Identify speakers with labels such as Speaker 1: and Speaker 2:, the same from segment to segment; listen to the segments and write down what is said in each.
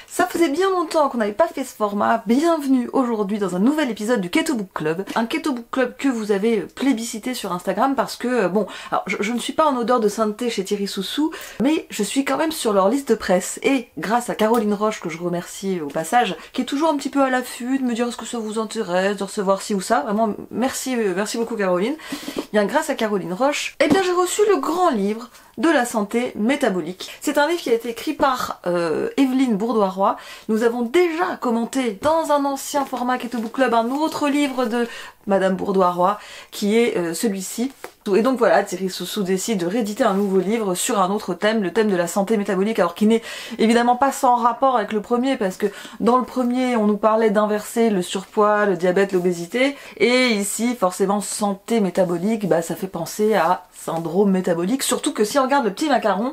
Speaker 1: Ça faisait bien longtemps qu'on n'avait pas fait ce format. Bienvenue aujourd'hui dans un nouvel épisode du Keto Book Club. Un Keto Book Club que vous avez plébiscité sur Instagram parce que, bon, alors je ne suis pas en odeur de sainteté chez Thierry Soussou, mais je suis quand même sur leur liste de presse. Et grâce à Caroline Roche, que je remercie au passage, qui est toujours un petit peu à l'affût de me dire est-ce que ça vous intéresse, de recevoir ci ou ça. Vraiment, merci beaucoup Caroline. Bien, grâce à Caroline Roche, eh bien j'ai reçu le grand livre de la santé métabolique. C'est un livre qui a été écrit par Evelyne Bourdois-Roy. Nous avons déjà commenté dans un ancien format Keto Book Club un autre livre de Madame Bourdois-Roy qui est celui-ci. Et donc voilà, Thierry Soussou décide de rééditer un nouveau livre sur un autre thème, le thème de la santé métabolique, alors qui n'est évidemment pas sans rapport avec le premier, parce que dans le premier, on nous parlait d'inverser le surpoids, le diabète, l'obésité, et ici, forcément, santé métabolique, bah ça fait penser à syndrome métabolique, surtout que si on regarde le petit macaron,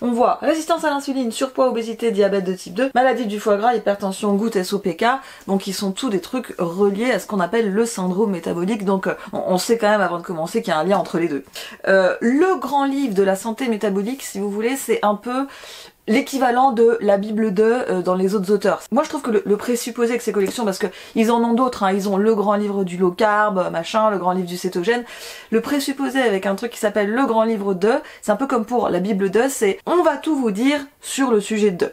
Speaker 1: on voit résistance à l'insuline, surpoids, obésité, diabète de type 2, maladie du foie gras, hypertension, goutte, SOPK, donc ils sont tous des trucs reliés à ce qu'on appelle le syndrome métabolique, donc on sait quand même avant de commencer qu'il y a un lien entre les deux. Le grand livre de la santé métabolique, si vous voulez, c'est un peu l'équivalent de la Bible 2 dans les autres auteurs. Moi je trouve que le présupposé que ces collections, parce que ils en ont d'autres, hein, ils ont le grand livre du low carb, machin, le grand livre du cétogène, le présupposé avec un truc qui s'appelle le grand livre 2, c'est un peu comme pour la Bible 2, c'est on va tout vous dire sur le sujet 2.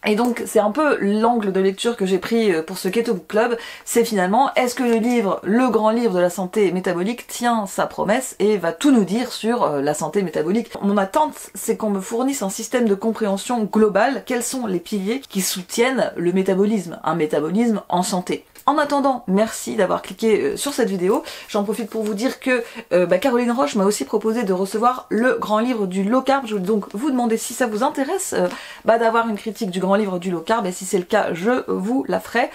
Speaker 1: Et donc c'est un peu l'angle de lecture que j'ai pris pour ce Keto Book Club, c'est finalement est-ce que le livre, le grand livre de la santé métabolique tient sa promesse et va tout nous dire sur la santé métabolique. Mon attente c'est qu'on me fournisse un système de compréhension globale, quels sont les piliers qui soutiennent le métabolisme, un métabolisme en santé. En attendant, merci d'avoir cliqué sur cette vidéo. J'en profite pour vous dire que Caroline Roche m'a aussi proposé de recevoir le grand livre du low carb. Je voulais donc vous demander si ça vous intéresse d'avoir une critique du grand livre du low carb, et si c'est le cas, je vous la ferai.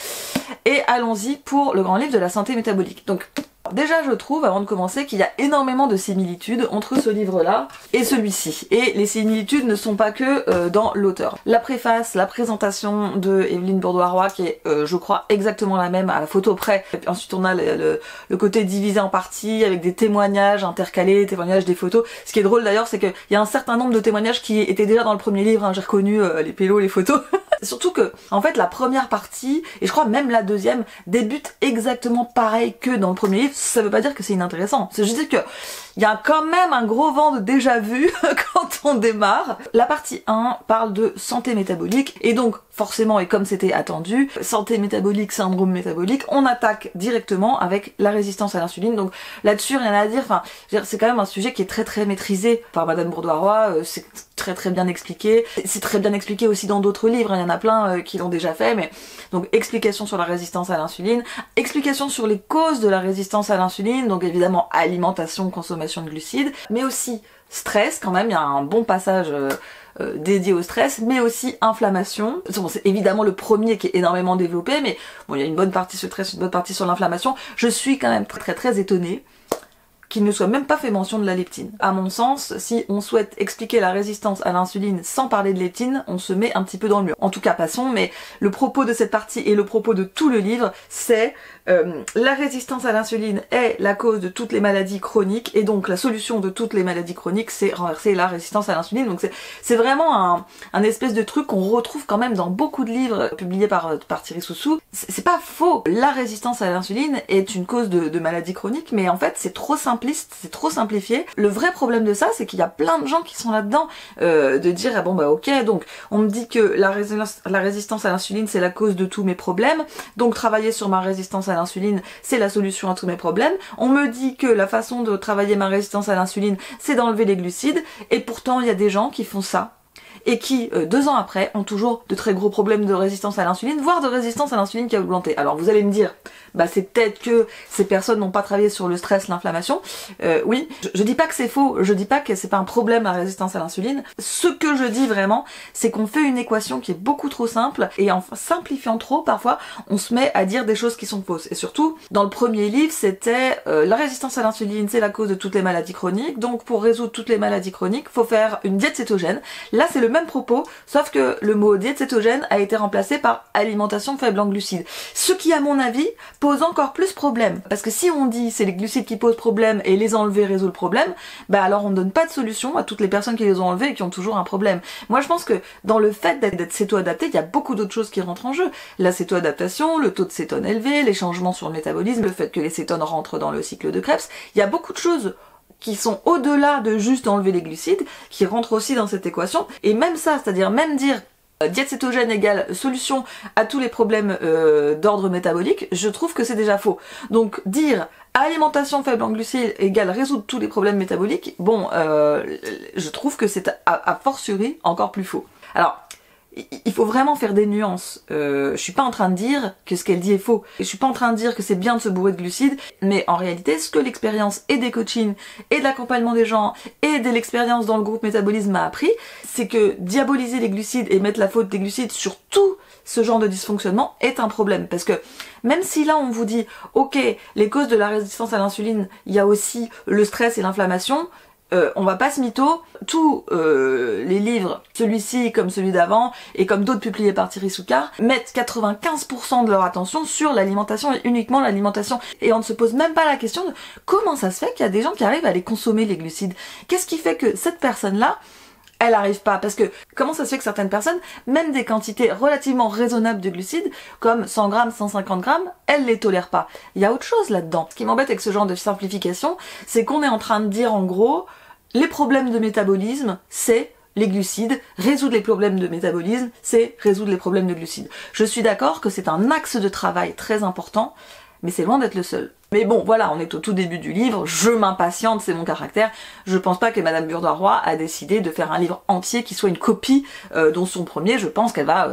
Speaker 1: Et allons-y pour le grand livre de la santé métabolique. Donc déjà je trouve, avant de commencer, qu'il y a énormément de similitudes entre ce livre-là et celui-ci. Et les similitudes ne sont pas que dans l'auteur. La préface, la présentation de Evelyne Bourdois-Roy, qui est, je crois, exactement la même à la photo près. Et puis ensuite on a le côté divisé en parties, avec des témoignages intercalés, témoignages des photos. Ce qui est drôle d'ailleurs, c'est qu'il y a un certain nombre de témoignages qui étaient déjà dans le premier livre, hein. J'ai reconnu les pélos, les photos. Surtout que, en fait, la première partie, et je crois même la deuxième, débute exactement pareil que dans le premier livre. Ça veut pas dire que c'est inintéressant. C'est juste que il y a quand même un gros vent de déjà vu quand on démarre. La partie 1 parle de santé métabolique, et donc forcément, et comme c'était attendu, santé métabolique, syndrome métabolique, on attaque directement avec la résistance à l'insuline. Donc là-dessus, rien à dire. Enfin, c'est quand même un sujet qui est très maîtrisé par Madame Bourdois-Roy. C'est très bien expliqué. C'est très bien expliqué aussi dans d'autres livres. Il y en a plein qui l'ont déjà fait. Mais donc explication sur la résistance à l'insuline, explication sur les causes de la résistance à l'insuline. Donc évidemment alimentation, consommation de glucides, mais aussi stress quand même. Il y a un bon passage dédié au stress, mais aussi inflammation. Bon, c'est évidemment le premier qui est énormément développé, mais bon, il y a une bonne partie sur le stress, une bonne partie sur l'inflammation. Je suis quand même très étonnée qu'il ne soit même pas fait mention de la leptine. À mon sens, si on souhaite expliquer la résistance à l'insuline sans parler de leptine, on se met un petit peu dans le mur. En tout cas, passons, mais le propos de cette partie et le propos de tout le livre, c'est la résistance à l'insuline est la cause de toutes les maladies chroniques, et donc la solution de toutes les maladies chroniques, c'est renverser la résistance à l'insuline. Donc c'est vraiment un espèce de truc qu'on retrouve quand même dans beaucoup de livres publiés par Thierry Soussou. C'est pas faux, la résistance à l'insuline est une cause de maladies chroniques, mais en fait c'est trop simpliste, c'est trop simplifié. Le vrai problème de ça, c'est qu'il y a plein de gens qui sont là-dedans, de dire ah bon bah ok, donc on me dit que la résistance à l'insuline c'est la cause de tous mes problèmes, donc travailler sur ma résistance à l'insuline c'est la solution à tous mes problèmes. On me dit que la façon de travailler ma résistance à l'insuline c'est d'enlever les glucides, et pourtant il y a des gens qui font ça et qui, 2 ans après, ont toujours de très gros problèmes de résistance à l'insuline, voire de résistance à l'insuline qui a augmenté. Alors vous allez me dire, bah c'est peut-être que ces personnes n'ont pas travaillé sur le stress, l'inflammation. Oui, je dis pas que c'est faux, je dis pas que c'est pas un problème la résistance à l'insuline. Ce que je dis vraiment, c'est qu'on fait une équation qui est beaucoup trop simple, et en simplifiant trop, parfois, on se met à dire des choses qui sont fausses. Et surtout, dans le premier livre, c'était la résistance à l'insuline, c'est la cause de toutes les maladies chroniques, donc pour résoudre toutes les maladies chroniques, faut faire une diète cétogène. Là, c'est le même même propos, sauf que le mot diète cétogène a été remplacé par alimentation faible en glucides. Ce qui, à mon avis, pose encore plus problème. Parce que si on dit c'est les glucides qui posent problème et les enlever résout le problème, bah alors on ne donne pas de solution à toutes les personnes qui les ont enlevés et qui ont toujours un problème. Moi je pense que dans le fait d'être céto-adapté, il y a beaucoup d'autres choses qui rentrent en jeu. La céto-adaptation, le taux de cétone élevé, les changements sur le métabolisme, le fait que les cétones rentrent dans le cycle de Krebs, il y a beaucoup de choses qui sont au-delà de juste enlever les glucides, qui rentrent aussi dans cette équation, et même ça, c'est-à-dire même dire diète cétogène égale solution à tous les problèmes d'ordre métabolique, je trouve que c'est déjà faux. Donc dire alimentation faible en glucides égale résoudre tous les problèmes métaboliques, bon, je trouve que c'est a fortiori encore plus faux. Alors, il faut vraiment faire des nuances. Je suis pas en train de dire que ce qu'elle dit est faux. Je suis pas en train de dire que c'est bien de se bourrer de glucides, mais en réalité, ce que l'expérience et des coachings, et de l'accompagnement des gens, et de l'expérience dans le groupe métabolisme m'a appris, c'est que diaboliser les glucides et mettre la faute des glucides sur tout ce genre de dysfonctionnement est un problème. Parce que même si là on vous dit, ok, les causes de la résistance à l'insuline, il y a aussi le stress et l'inflammation, on va pas se mytho, tous les livres, celui-ci comme celui d'avant, et comme d'autres publiés par Thierry Soucard, mettent 95% de leur attention sur l'alimentation et uniquement l'alimentation. Et on ne se pose même pas la question de comment ça se fait qu'il y a des gens qui arrivent à les consommer les glucides. Qu'est-ce qui fait que cette personne-là, elle arrive pas? Parce que comment ça se fait que certaines personnes, même des quantités relativement raisonnables de glucides, comme 100 grammes, 150 grammes, elles les tolèrent pas? Il y a autre chose là-dedans. Ce qui m'embête avec ce genre de simplification, c'est qu'on est en train de dire en gros, les problèmes de métabolisme, c'est les glucides, résoudre les problèmes de métabolisme, c'est résoudre les problèmes de glucides. Je suis d'accord que c'est un axe de travail très important, mais c'est loin d'être le seul. Mais bon, voilà, on est au tout début du livre, je m'impatiente, c'est mon caractère. Je pense pas que Madame Burda-Roy a décidé de faire un livre entier qui soit une copie dont son premier, je pense qu'elle va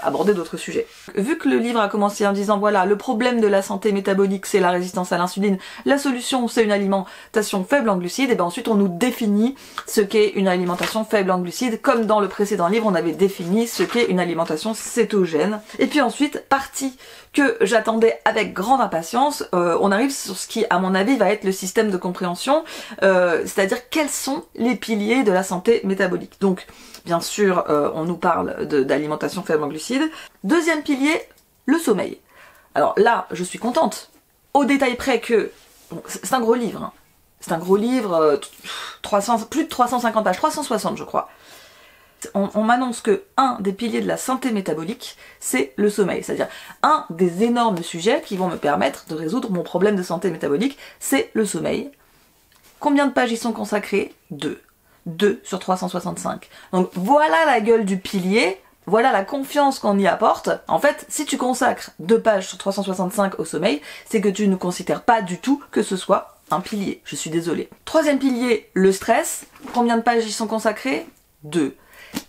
Speaker 1: aborder d'autres sujets. Vu que le livre a commencé en disant, voilà, le problème de la santé métabolique, c'est la résistance à l'insuline, la solution, c'est une alimentation faible en glucides, et bien ensuite on nous définit ce qu'est une alimentation faible en glucides, comme dans le précédent livre, on avait défini ce qu'est une alimentation cétogène. Et puis ensuite, partie que j'attendais avec grande impatience, on arrive sur ce qui, à mon avis, va être le système de compréhension, c'est-à-dire quels sont les piliers de la santé métabolique. Donc, bien sûr, on nous parle d'alimentation faible en glucides. Deuxième pilier, le sommeil. Alors là, je suis contente, au détail près que... Bon, c'est un gros livre, hein. C'est un gros livre, plus de 350 pages, 360 je crois. On m'annonce que un des piliers de la santé métabolique, c'est le sommeil. C'est-à-dire un des énormes sujets qui vont me permettre de résoudre mon problème de santé métabolique, c'est le sommeil. Combien de pages y sont consacrées? 2. 2 sur 365. Donc voilà la gueule du pilier, voilà la confiance qu'on y apporte. En fait, si tu consacres 2 pages sur 365 au sommeil, c'est que tu ne considères pas du tout que ce soit un pilier. Je suis désolée. Troisième pilier, le stress. Combien de pages y sont consacrées? 2.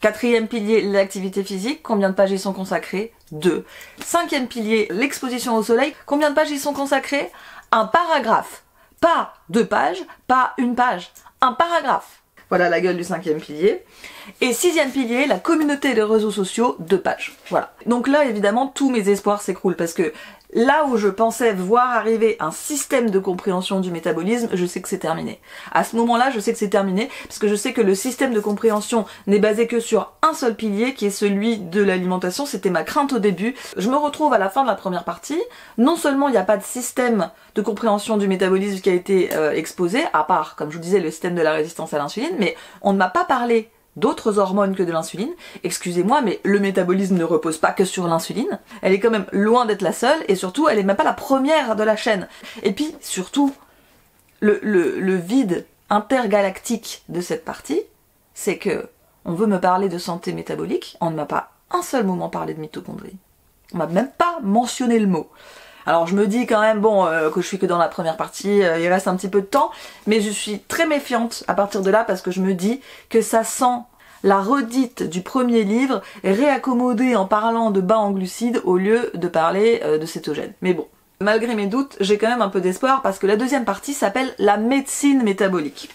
Speaker 1: Quatrième pilier, l'activité physique. Combien de pages y sont consacrées? 2. Cinquième pilier, l'exposition au soleil. Combien de pages y sont consacrées? Un paragraphe. Pas 2 pages, pas 1 page. Un paragraphe. Voilà la gueule du cinquième pilier. Et sixième pilier, la communauté des réseaux sociaux, 2 pages. Voilà. Donc là, évidemment, tous mes espoirs s'écroulent parce que là où je pensais voir arriver un système de compréhension du métabolisme, je sais que c'est terminé. À ce moment-là, je sais que c'est terminé parce que je sais que le système de compréhension n'est basé que sur un seul pilier qui est celui de l'alimentation. C'était ma crainte au début. Je me retrouve à la fin de la première partie. Non seulement il n'y a pas de système de compréhension du métabolisme qui a été exposé, à part, comme je vous disais, le système de la résistance à l'insuline, mais on ne m'a pas parlé d'autres hormones que de l'insuline. Excusez-moi, mais le métabolisme ne repose pas que sur l'insuline. Elle est quand même loin d'être la seule, et surtout, elle est même pas la première de la chaîne. Et puis, surtout, le vide intergalactique de cette partie, c'est que on veut me parler de santé métabolique, on ne m'a pas un seul moment parlé de mitochondrie. On m'a même pas mentionné le mot. Alors je me dis quand même, bon, que je suis que dans la première partie, il reste un petit peu de temps, mais je suis très méfiante à partir de là parce que je me dis que ça sent la redite du premier livre réaccommodée en parlant de bas en glucides au lieu de parler de cétogène. Mais bon, malgré mes doutes, j'ai quand même un peu d'espoir parce que la deuxième partie s'appelle la médecine métabolique.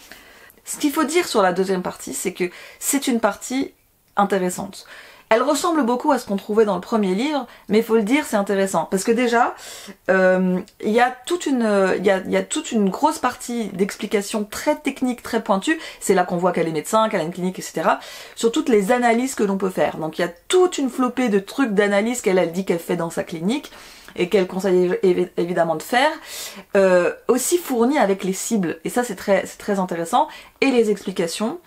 Speaker 1: Ce qu'il faut dire sur la deuxième partie, c'est que c'est une partie intéressante. Elle ressemble beaucoup à ce qu'on trouvait dans le premier livre, mais il faut le dire, c'est intéressant. Parce que déjà, il y a toute une grosse partie d'explications très techniques, très pointues. C'est là qu'on voit qu'elle est médecin, qu'elle a une clinique, etc. Sur toutes les analyses que l'on peut faire. Donc il y a toute une flopée de trucs d'analyse qu'elle dit qu'elle fait dans sa clinique et qu'elle conseille évidemment de faire, aussi fournie avec les cibles, et ça c'est très intéressant, et les explications.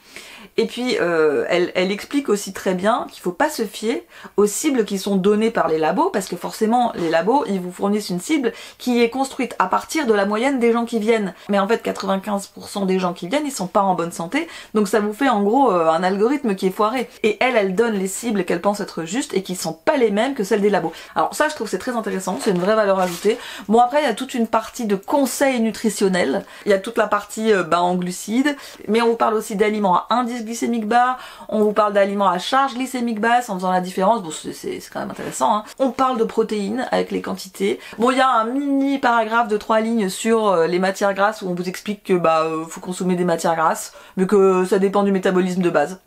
Speaker 1: Et puis elle explique aussi très bien qu'il faut pas se fier aux cibles qui sont données par les labos, parce que forcément les labos ils vous fournissent une cible qui est construite à partir de la moyenne des gens qui viennent. Mais en fait 95% des gens qui viennent ils sont pas en bonne santé, donc ça vous fait en gros un algorithme qui est foiré. Et elle donne les cibles qu'elle pense être justes et qui sont pas les mêmes que celles des labos. Alors ça je trouve c'est très intéressant, c'est une vraie valeur ajoutée. Bon après il y a toute une partie de conseils nutritionnels, il y a toute la partie bas en glucides, mais on vous parle aussi d'aliments à indice glycémique bas, on vous parle d'aliments à charge glycémique basse en faisant la différence, bon c'est quand même intéressant hein. On parle de protéines avec les quantités. Bon il y a un mini paragraphe de 3 lignes sur les matières grasses où on vous explique que faut consommer des matières grasses, mais que ça dépend du métabolisme de base.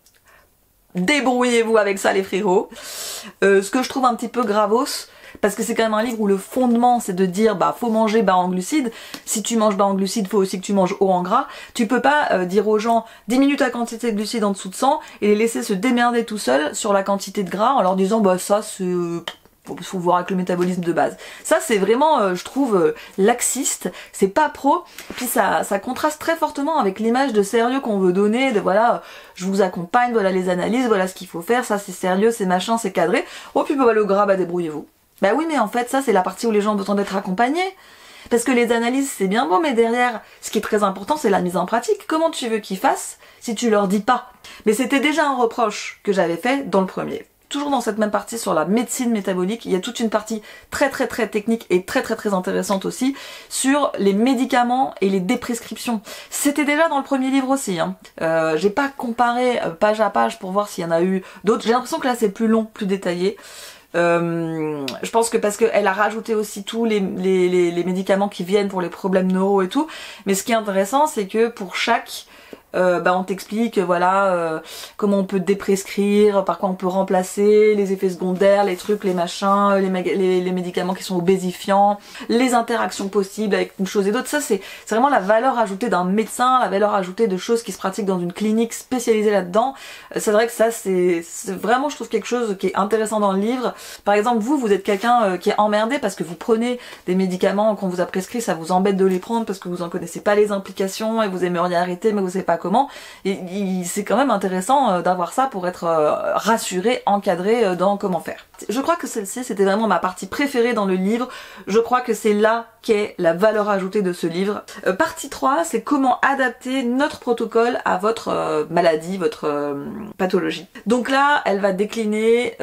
Speaker 1: Débrouillez-vous avec ça les frérots. Ce que je trouve un petit peu gravos, parce que c'est quand même un livre où le fondement c'est de dire faut manger bas en glucides. Si tu manges bas en glucides, faut aussi que tu manges haut en gras. Tu peux pas dire aux gens diminue ta quantité de glucides en dessous de 100 et les laisser se démerder tout seuls sur la quantité de gras en leur disant ça c'est faut voir avec le métabolisme de base. Ça c'est vraiment je trouve laxiste, c'est pas pro, puis ça contraste très fortement avec l'image de sérieux qu'on veut donner, de voilà je vous accompagne, voilà les analyses, voilà ce qu'il faut faire, ça c'est sérieux, c'est machin, c'est cadré. Oh puis le gras, débrouillez-vous. Bah oui mais en fait ça c'est la partie où les gens ont besoin d'être accompagnés. Parce que les analyses c'est bien beau mais derrière ce qui est très important c'est la mise en pratique. Comment tu veux qu'ils fassent si tu leur dis pas? Mais c'était déjà un reproche que j'avais fait dans le premier. Toujours dans cette même partie sur la médecine métabolique, il y a toute une partie très technique et très intéressante aussi sur les médicaments et les déprescriptions. C'était déjà dans le premier livre aussi, hein. J'ai pas comparé page à page pour voir s'il y en a eu d'autres. J'ai l'impression que là c'est plus long, plus détaillé. Je pense que parce qu'elle a rajouté aussi tous les médicaments qui viennent pour les problèmes neuro et tout. Mais ce qui est intéressant c'est que pour chaque on t'explique voilà comment on peut déprescrire, par quoi on peut remplacer, les effets secondaires, les trucs, les machins, les médicaments qui sont obésifiants, les interactions possibles avec une chose et d'autre. Ça c'est vraiment la valeur ajoutée d'un médecin, la valeur ajoutée de choses qui se pratiquent dans une clinique spécialisée là-dedans. C'est vrai que ça c'est vraiment je trouve quelque chose qui est intéressant dans le livre. Par exemple vous êtes quelqu'un qui est emmerdé parce que vous prenez des médicaments qu'on vous a prescrits, ça vous embête de les prendre parce que vous en connaissez pas les implications et vous aimeriez arrêter mais vous savez pas comment, et c'est quand même intéressant d'avoir ça pour être rassuré, encadré dans comment faire. Je crois que celle-ci c'était vraiment ma partie préférée dans le livre, je crois que c'est là qu'est la valeur ajoutée de ce livre. Partie 3 c'est comment adapter notre protocole à votre maladie, votre pathologie. Donc là elle va décliner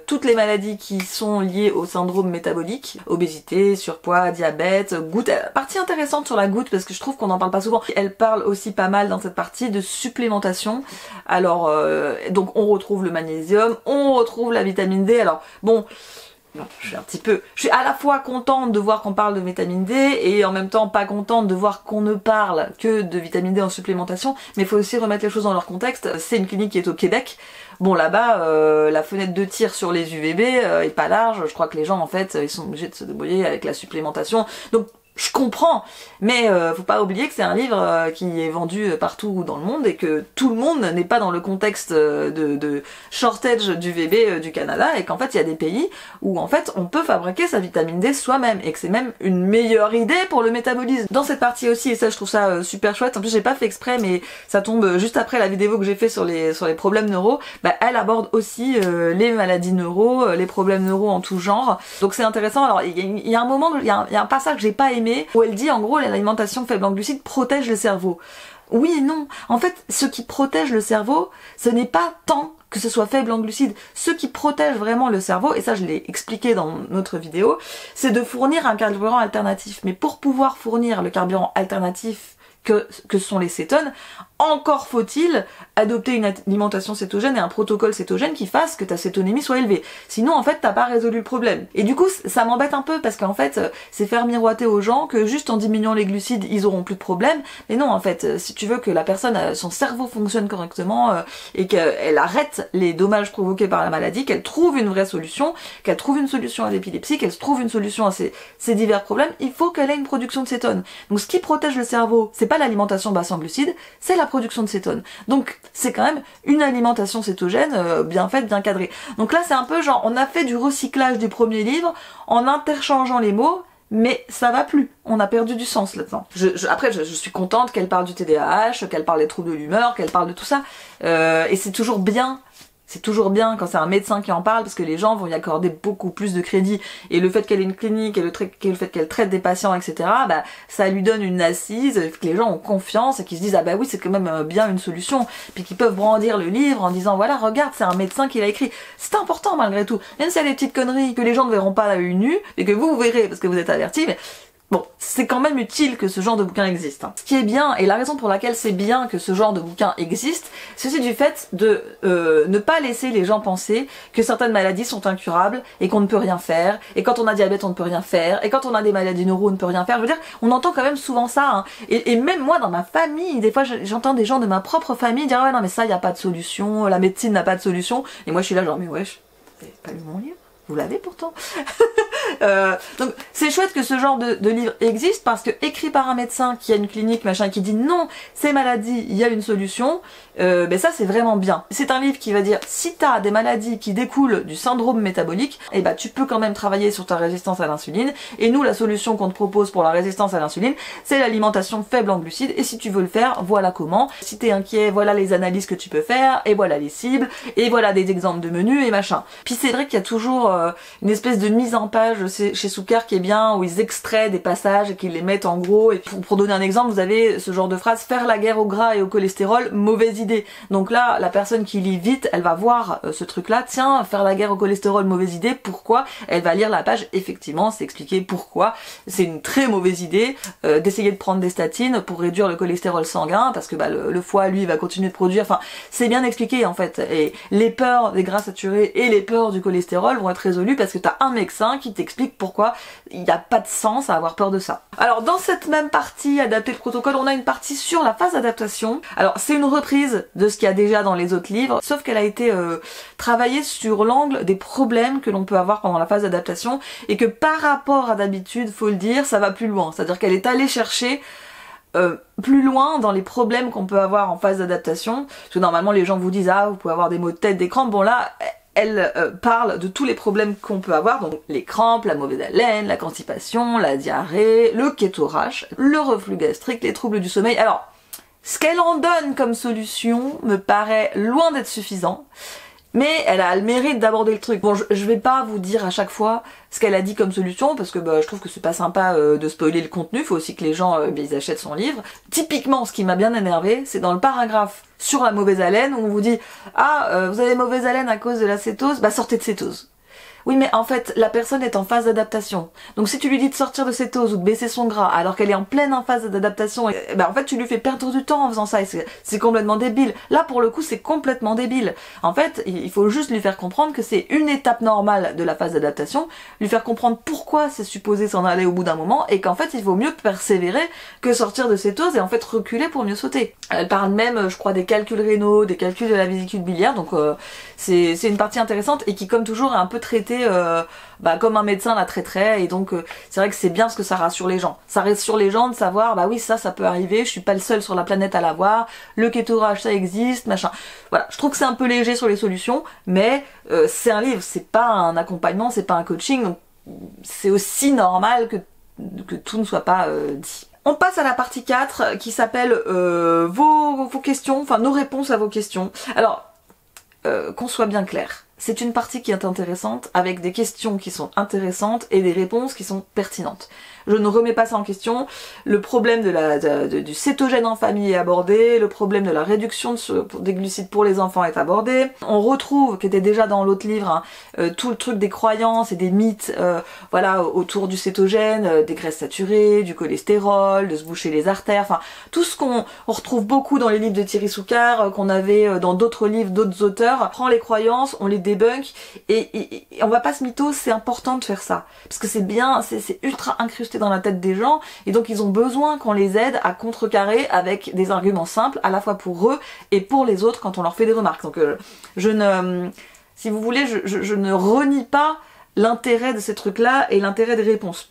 Speaker 1: toutes les maladies qui sont liées au syndrome métabolique, obésité, surpoids, diabète, goutte. Partie intéressante sur la goutte parce que je trouve qu'on n'en parle pas souvent. Elle parle aussi pas mal dans cette partie de supplémentation. Alors donc on retrouve le magnésium, on retrouve la vitamine D. Alors bon, je suis à la fois contente de voir qu'on parle de vitamine D et en même temps pas contente de voir qu'on ne parle que de vitamine D en supplémentation, mais il faut aussi remettre les choses dans leur contexte. C'est une clinique qui est au Québec. Bon là-bas, la fenêtre de tir sur les UVB est pas large, je crois que les gens en fait ils sont obligés de se débrouiller avec la supplémentation. Donc je comprends, mais faut pas oublier que c'est un livre qui est vendu partout dans le monde et que tout le monde n'est pas dans le contexte de shortage du VB du Canada et qu'en fait il y a des pays où en fait on peut fabriquer sa vitamine D soi-même et que c'est même une meilleure idée pour le métabolisme. Dans cette partie aussi, et ça je trouve ça super chouette, en plus j'ai pas fait exprès mais ça tombe juste après la vidéo que j'ai fait sur les problèmes neuro, elle aborde aussi les maladies neuro, les problèmes neuro en tout genre, donc c'est intéressant. Alors il y a un moment, il y a un passage que j'ai pas aimé où elle dit en gros l'alimentation faible en glucides protège le cerveau. Oui et non. En fait, ce qui protège le cerveau, ce n'est pas tant que ce soit faible en glucides. Ce qui protège vraiment le cerveau, et ça je l'ai expliqué dans notre vidéo, c'est de fournir un carburant alternatif. Mais pour pouvoir fournir le carburant alternatif que sont les cétones, Encore faut-il adopter une alimentation cétogène et un protocole cétogène qui fasse que ta cétonémie soit élevée. Sinon, en fait, t'as pas résolu le problème. Et du coup, ça m'embête un peu parce qu'en fait, c'est faire miroiter aux gens que juste en diminuant les glucides, ils auront plus de problème. Mais non, en fait, si tu veux que la personne, son cerveau fonctionne correctement et qu'elle arrête les dommages provoqués par la maladie, qu'elle trouve une vraie solution, qu'elle trouve une solution à l'épilepsie, qu'elle trouve une solution à ces divers problèmes, il faut qu'elle ait une production de cétone. Donc ce qui protège le cerveau, c'est pas l'alimentation basse en glucides, c'est la production de cétone. Donc c'est quand même une alimentation cétogène bien faite, bien cadrée. Donc là c'est un peu genre, on a fait du recyclage du premier livre en interchangeant les mots, mais ça va plus. On a perdu du sens là-dedans. Après, je suis contente qu'elle parle du TDAH, qu'elle parle des troubles de l'humeur, qu'elle parle de tout ça. Et c'est toujours bien. C'est toujours bien quand c'est un médecin qui en parle parce que les gens vont y accorder beaucoup plus de crédit et le fait qu'elle ait une clinique et le fait qu'elle traite des patients, etc., bah, ça lui donne une assise, que les gens ont confiance et qu'ils se disent ah bah oui c'est quand même bien une solution, puis qu'ils peuvent brandir le livre en disant voilà regarde c'est un médecin qui l'a écrit. C'est important malgré tout, même s'il y a des petites conneries que les gens ne verront pas à l'œil nu et que vous verrez parce que vous êtes avertis, mais bon, c'est quand même utile que ce genre de bouquin existe. Ce qui est bien, et la raison pour laquelle c'est bien que ce genre de bouquin existe, c'est aussi du fait de ne pas laisser les gens penser que certaines maladies sont incurables et qu'on ne peut rien faire, et quand on a diabète on ne peut rien faire, et quand on a des maladies neuro on ne peut rien faire. Je veux dire, on entend quand même souvent ça, hein. Et même moi dans ma famille, des fois j'entends des gens de ma propre famille dire ouais non mais ça y a pas de solution, la médecine n'a pas de solution, et moi je suis là genre mais wesh, vous avez pas lu mon livre ? Vous l'avez pourtant. Donc c'est chouette que ce genre de livre existe parce que écrit par un médecin qui a une clinique machin qui dit non, ces maladies, il y a une solution, ben ça c'est vraiment bien. C'est un livre qui va dire si t'as des maladies qui découlent du syndrome métabolique, et ben tu peux quand même travailler sur ta résistance à l'insuline. Et nous la solution qu'on te propose pour la résistance à l'insuline, c'est l'alimentation faible en glucides. Et si tu veux le faire, voilà comment. Si t'es inquiet, voilà les analyses que tu peux faire, et voilà les cibles, et voilà des exemples de menus et machin. Puis c'est vrai qu'il y a toujours une espèce de mise en page chez Souker qui est bien, où ils extraient des passages et qu'ils les mettent en gros. Et pour donner un exemple, vous avez ce genre de phrase: faire la guerre au gras et au cholestérol, mauvaise idée. Donc là, la personne qui lit vite, elle va voir ce truc-là, tiens, faire la guerre au cholestérol, mauvaise idée, pourquoi? Elle va lire la page, effectivement, c'est expliqué pourquoi. C'est une très mauvaise idée d'essayer de prendre des statines pour réduire le cholestérol sanguin, parce que bah, le foie, lui, va continuer de produire. Enfin, c'est bien expliqué en fait. Et les peurs des gras saturés et les peurs du cholestérol vont être résolues parce que t'as un médecin qui t'explique pourquoi il n'y a pas de sens à avoir peur de ça. Alors dans cette même partie adaptée de protocole, on a une partie sur la phase d'adaptation. Alors c'est une reprise de ce qu'il y a déjà dans les autres livres, sauf qu'elle a été travaillée sur l'angle des problèmes que l'on peut avoir pendant la phase d'adaptation, et que par rapport à d'habitude, faut le dire, ça va plus loin. C'est-à-dire qu'elle est allée chercher plus loin dans les problèmes qu'on peut avoir en phase d'adaptation. Parce que normalement les gens vous disent ah vous pouvez avoir des maux de tête, des crampes. Bon là elle parle de tous les problèmes qu'on peut avoir, donc les crampes, la mauvaise haleine, la constipation, la diarrhée, le kétorash, le reflux gastrique, les troubles du sommeil. Alors, ce qu'elle en donne comme solution me paraît loin d'être suffisant, mais elle a le mérite d'aborder le truc. Bon, je vais pas vous dire à chaque fois ce qu'elle a dit comme solution, parce que bah, je trouve que c'est pas sympa de spoiler le contenu, faut aussi que les gens ils achètent son livre. Typiquement, ce qui m'a bien énervé, c'est dans le paragraphe sur la mauvaise haleine, où on vous dit « Ah, vous avez mauvaise haleine à cause de la cétose, bah sortez de cétose ». Oui mais en fait la personne est en phase d'adaptation. Donc si tu lui dis de sortir de cétose ou de baisser son gras alors qu'elle est en pleine phase d'adaptation, bah en fait tu lui fais perdre du temps en faisant ça, et c'est complètement débile. Là pour le coup c'est complètement débile. En fait il faut juste lui faire comprendre que c'est une étape normale de la phase d'adaptation, lui faire comprendre pourquoi c'est supposé s'en aller au bout d'un moment, et qu'en fait il vaut mieux persévérer que sortir de cétose et en fait reculer pour mieux sauter. Elle parle même je crois des calculs rénaux, des calculs de la vésicule biliaire, donc c'est une partie intéressante et qui comme toujours est un peu traitée comme un médecin la traiterait, et donc c'est vrai que c'est bien parce que ça rassure les gens. Ça rassure les gens de savoir bah oui ça peut arriver, je suis pas le seul sur la planète à l'avoir, le kétorage ça existe, machin. Voilà, je trouve que c'est un peu léger sur les solutions, mais c'est un livre, c'est pas un accompagnement, c'est pas un coaching, donc c'est aussi normal que tout ne soit pas dit. On passe à la partie 4 qui s'appelle vos questions, enfin nos réponses à vos questions. Alors, qu'on soit bien clair, c'est une partie qui est intéressante, avec des questions qui sont intéressantes et des réponses qui sont pertinentes. je ne remets pas ça en question. Le problème du cétogène en famille est abordé, le problème de la réduction des glucides pour les enfants est abordé. On retrouve, qui était déjà dans l'autre livre, hein, tout le truc des croyances et des mythes voilà, autour du cétogène, des graisses saturées, du cholestérol, de se boucher les artères, enfin tout ce qu'on retrouve beaucoup dans les livres de Thierry Soucard, qu'on avait dans d'autres livres, d'autres auteurs. On prend les croyances, on les débunk et on va pas se mytho, c'est important de faire ça. Parce que c'est bien, c'est ultra incrusté dans la tête des gens et donc ils ont besoin qu'on les aide à contrecarrer avec des arguments simples, à la fois pour eux et pour les autres quand on leur fait des remarques. Donc si vous voulez, je ne renie pas l'intérêt de ces trucs-là et l'intérêt des réponses.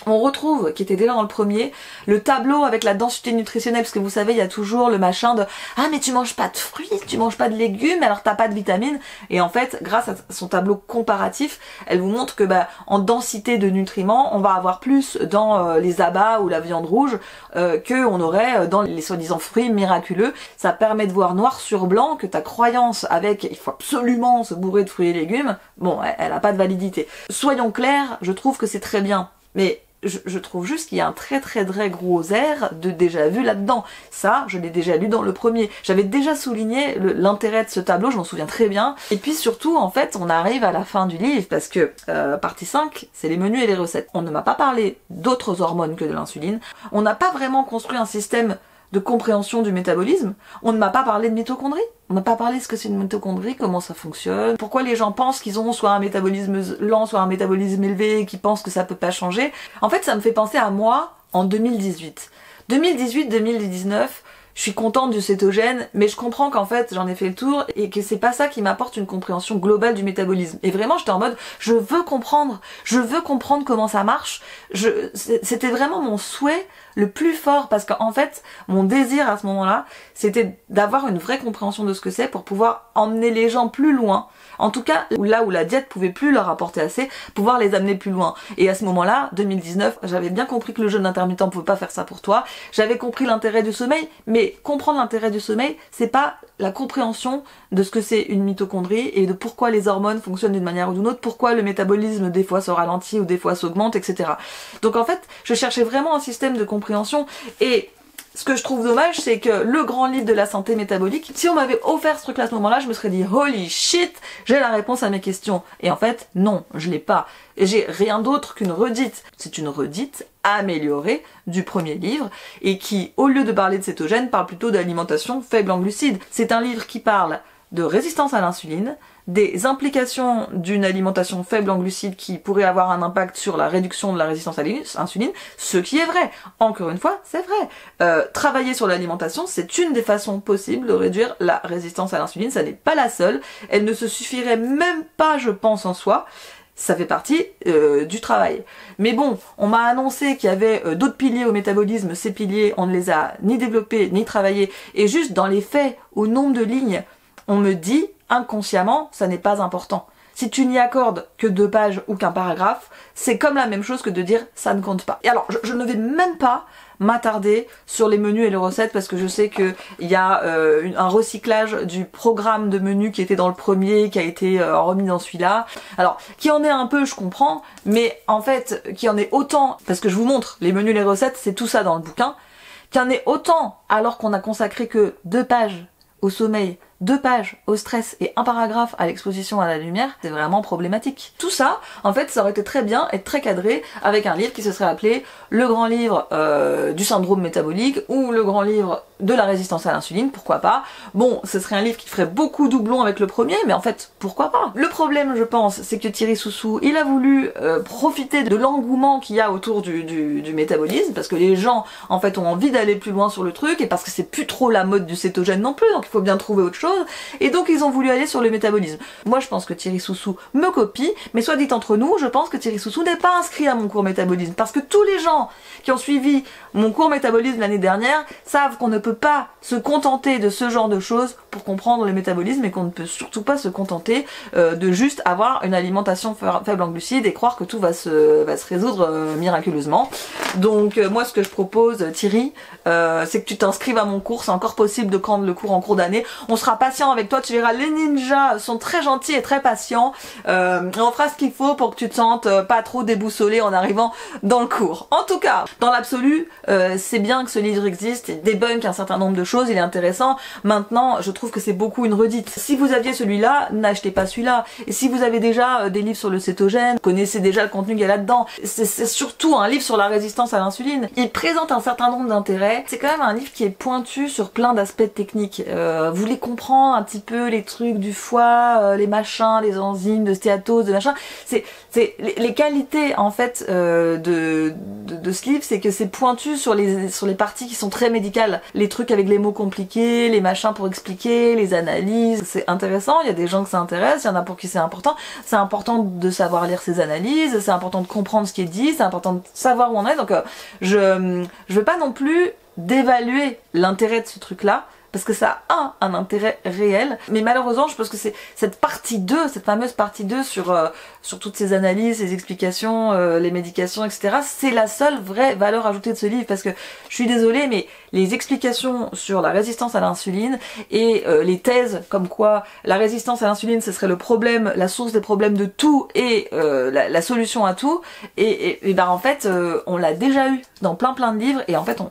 Speaker 1: On retrouve, qui était déjà dans le premier, le tableau avec la densité nutritionnelle, parce que vous savez, il y a toujours le machin de « Ah mais tu manges pas de fruits, tu manges pas de légumes, alors t'as pas de vitamines ». Et en fait, grâce à son tableau comparatif, elle vous montre que en densité de nutriments, on va avoir plus dans les abats ou la viande rouge qu'on aurait dans les soi-disant fruits miraculeux. Ça permet de voir noir sur blanc que ta croyance avec « il faut absolument se bourrer de fruits et légumes », bon, elle a pas de validité. Soyons clairs, je trouve que c'est très bien, mais je trouve juste qu'il y a un très gros air de déjà vu là-dedans. Ça, je l'ai déjà lu dans le premier. J'avais déjà souligné l'intérêt de ce tableau, je m'en souviens très bien. Et puis surtout, en fait, on arrive à la fin du livre, parce que partie 5, c'est les menus et les recettes. On ne m'a pas parlé d'autres hormones que de l'insuline. On n'a pas vraiment construit un système de compréhension du métabolisme. On ne m'a pas parlé de mitochondrie. On n'a pas parlé de ce que c'est une mitochondrie, comment ça fonctionne, pourquoi les gens pensent qu'ils ont soit un métabolisme lent, soit un métabolisme élevé, et qu'ils pensent que ça peut pas changer. En fait, ça me fait penser à moi en 2018. 2018-2019, je suis contente du cétogène, mais je comprends qu'en fait j'en ai fait le tour et que c'est pas ça qui m'apporte une compréhension globale du métabolisme. Et vraiment j'étais en mode je veux comprendre comment ça marche. C'était vraiment mon souhait le plus fort, parce qu'en fait mon désir à ce moment-là c'était d'avoir une vraie compréhension de ce que c'est pour pouvoir emmener les gens plus loin. En tout cas, là où la diète pouvait plus leur apporter assez, pouvoir les amener plus loin. Et à ce moment-là, 2019, j'avais bien compris que le jeûne intermittent pouvait pas faire ça pour toi. J'avais compris l'intérêt du sommeil, mais comprendre l'intérêt du sommeil, c'est pas la compréhension de ce que c'est une mitochondrie et de pourquoi les hormones fonctionnent d'une manière ou d'une autre, pourquoi le métabolisme des fois se ralentit ou des fois s'augmente, etc. Donc en fait, je cherchais vraiment un système de compréhension et ce que je trouve dommage, c'est que le grand livre de la santé métabolique, si on m'avait offert ce truc-là à ce moment-là, je me serais dit holy shit, j'ai la réponse à mes questions. Et en fait, non, je l'ai pas. Et j'ai rien d'autre qu'une redite. C'est une redite améliorée du premier livre et qui, au lieu de parler de cétogène, parle plutôt d'alimentation faible en glucides. C'est un livre qui parle de résistance à l'insuline, des implications d'une alimentation faible en glucides qui pourrait avoir un impact sur la réduction de la résistance à l'insuline, ce qui est vrai. Encore une fois, c'est vrai. Travailler sur l'alimentation, c'est une des façons possibles de réduire la résistance à l'insuline, ça n'est pas la seule. Elle ne se suffirait même pas, je pense, en soi. Ça fait partie du travail. Mais bon, on m'a annoncé qu'il y avait d'autres piliers au métabolisme. Ces piliers, on ne les a ni développés, ni travaillés. Et juste dans les faits, au nombre de lignes, on me dit, inconsciemment, ça n'est pas important. Si tu n'y accordes que 2 pages ou qu'un paragraphe, c'est comme la même chose que de dire ça ne compte pas. Et alors, je ne vais même pas m'attarder sur les menus et les recettes parce que je sais qu'il y a un recyclage du programme de menus qui était dans le premier, qui a été remis dans celui-là. Alors, qui en est un peu, je comprends, mais en fait, qui en est autant, parce que je vous montre, les menus et les recettes, c'est tout ça dans le bouquin, qu'il y en ait autant alors qu'on a consacré que 2 pages au sommeil, 2 pages au stress et 1 paragraphe à l'exposition à la lumière, c'est vraiment problématique. Tout ça, en fait, ça aurait été très bien et très cadré avec un livre qui se serait appelé le grand livre du syndrome métabolique ou le grand livre de la résistance à l'insuline, pourquoi pas. Bon, ce serait un livre qui ferait beaucoup doublon avec le premier, mais en fait, pourquoi pas. Le problème, je pense, c'est que Thierry Soussou, il a voulu profiter de l'engouement qu'il y a autour du métabolisme, parce que les gens, en fait, ont envie d'aller plus loin sur le truc, et parce que c'est plus trop la mode du cétogène non plus, donc il faut bien trouver autre chose. Et donc ils ont voulu aller sur le métabolisme. Moi je pense que Thierry Soussou me copie, mais soit dit entre nous, je pense que Thierry Soussou n'est pas inscrit à mon cours métabolisme, parce que tous les gens qui ont suivi mon cours métabolisme l'année dernière savent qu'on ne peut pas se contenter de ce genre de choses pour comprendre le métabolisme et qu'on ne peut surtout pas se contenter de juste avoir une alimentation faible en glucides et croire que tout va se résoudre miraculeusement. Donc moi ce que je propose, Thierry, c'est que tu t'inscrives à mon cours, c'est encore possible de prendre le cours en cours d'année. On sera patient avec toi, tu verras, les ninjas sont très gentils et très patients. On fera ce qu'il faut pour que tu te sentes pas trop déboussolé en arrivant dans le cours. En tout cas, dans l'absolu, c'est bien que ce livre existe, il débunk un certain nombre de choses, il est intéressant. Maintenant, je trouve que c'est beaucoup une redite. Si vous aviez celui-là, n'achetez pas celui-là. Et si vous avez déjà des livres sur le cétogène, connaissez déjà le contenu qu'il y a là-dedans, c'est surtout un livre sur la résistance à l'insuline. Il présente un certain nombre d'intérêts. C'est quand même un livre qui est pointu sur plein d'aspects techniques. Vous voulez comprendre un petit peu les trucs du foie, les machins, les enzymes, de stéatose, de machin. C'est les qualités en fait de ce livre, c'est que c'est pointu sur les parties qui sont très médicales. Les trucs avec les mots compliqués, les machins pour expliquer, les analyses. C'est intéressant, il y a des gens que ça intéresse, il y en a pour qui c'est important. C'est important de savoir lire ces analyses, c'est important de comprendre ce qui est dit, c'est important de savoir où on est. Donc je veux pas non plus d'évaluer l'intérêt de ce truc-là, parce que ça a un intérêt réel, mais malheureusement je pense que c'est cette partie 2, cette fameuse partie 2 sur toutes ces analyses, ces explications, les médications, etc. C'est la seule vraie valeur ajoutée de ce livre, parce que je suis désolée, mais les explications sur la résistance à l'insuline et les thèses comme quoi la résistance à l'insuline ce serait le problème, la source des problèmes de tout et la solution à tout, et ben en fait on l'a déjà eu dans plein de livres, et en fait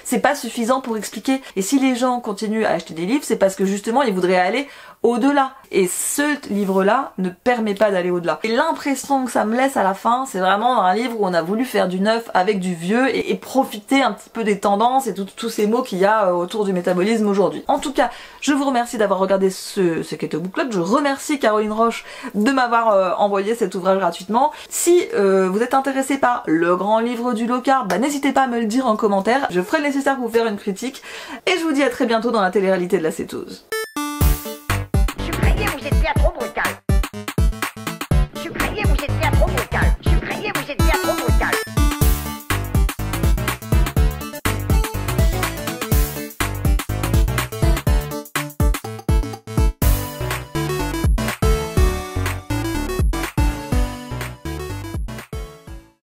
Speaker 1: c'est pas suffisant pour expliquer. Et si les gens continuent à acheter des livres, c'est parce que justement ils voudraient aller au-delà. Et ce livre-là ne permet pas d'aller au-delà. Et l'impression que ça me laisse à la fin, c'est vraiment un livre où on a voulu faire du neuf avec du vieux et profiter un petit peu des tendances et tous ces mots qu'il y a autour du métabolisme aujourd'hui. En tout cas, je vous remercie d'avoir regardé ce Keto Book Club. Je remercie Caroline Roche de m'avoir envoyé cet ouvrage gratuitement. Si vous êtes intéressé par le grand livre du low carb, bah, n'hésitez pas à me le dire en commentaire. Je ferai le nécessaire pour vous faire une critique. Et je vous dis à très bientôt dans la télé-réalité de la cétose.